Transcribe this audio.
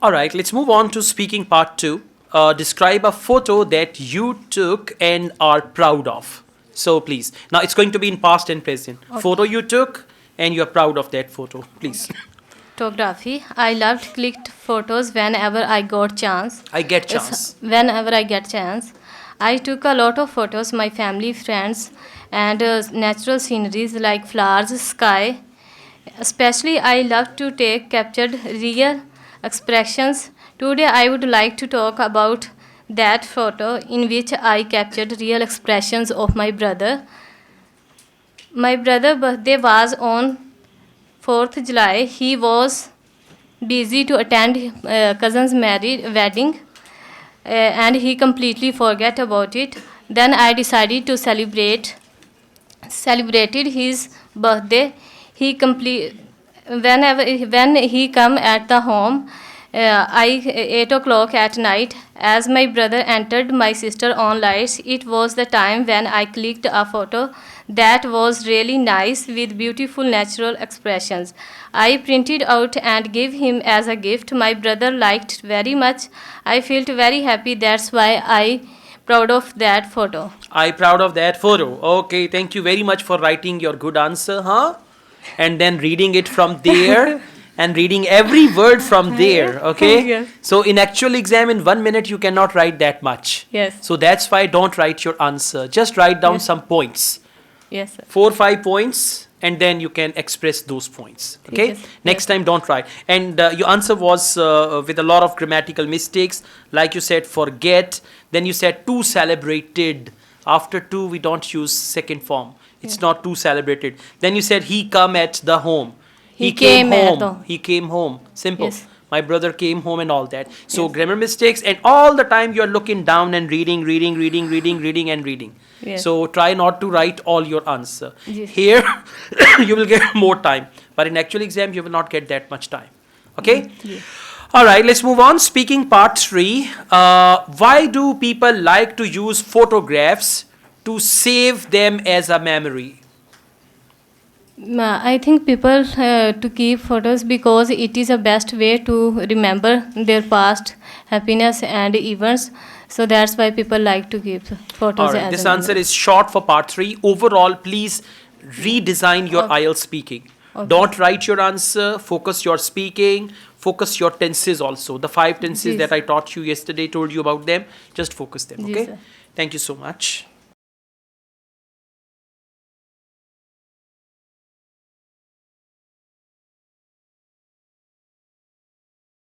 All right, let's move on to speaking part 2. Describe a photo that you took and are proud of. So please, now it's going to be in past and present. Okay. Photo you took and you're proud of that photo. Please. Photography. I loved clicked photos whenever I got chance. I get chance. Whenever I get chance. I took a lot of photos, my family, friends, and natural sceneries like flowers, sky. Especially, I love to take captured real expressions. Today, I would like to talk about that photo in which I captured real expressions of my brother. My brother's birthday was on 4th July. He was busy to attend cousin's wedding, and he completely forgot about it. Then I decided to celebrated his birthday. He complete when he come at the home. I 8 o'clock at night. As my brother entered my sister on lights, it was the time when I clicked a photo that was really nice with beautiful natural expressions. I printed out and gave him as a gift. My brother liked very much. I felt very happy. That's why I proud of that photo. I proud of that photo. Okay, thank you very much for writing your good answer, huh? And then reading it from there and reading every word from there, okay? Yes. So in actual exam in 1 minute you cannot write that much. Yes. So that's why don't write your answer. Just write down Yes. some points. Yes, sir. 4-5 points and then you can express those points, okay? Yes. Next time don't write. And your answer was with a lot of grammatical mistakes, like you said forget, then you said too celebrated. After two we don't use second form, it's not too celebrated. Then you said he come at the home, he came home, he came home, simple. Yes. My brother came home and all that. So Yes. grammar mistakes, and all the time you're looking down and reading and reading. Yes. So try not to write all your answer. Yes. Here you will get more time, but in actual exam you will not get that much time. Okay? Yes. All right, let's move on. Speaking part 3. Why do people like to use photographs to save them as a memory? I think people to keep photos because it is the best way to remember their past happiness and events. So that's why people like to keep photos. All right, as this a answer memory. is short for part 3. Overall, please redesign your Okay. IELTS speaking. Okay. Don't write your answer, focus your speaking, focus your tenses also. The 5 tenses Yes. that I taught you yesterday, told you about them, just focus them, Yes, okay? sir. Thank you so much.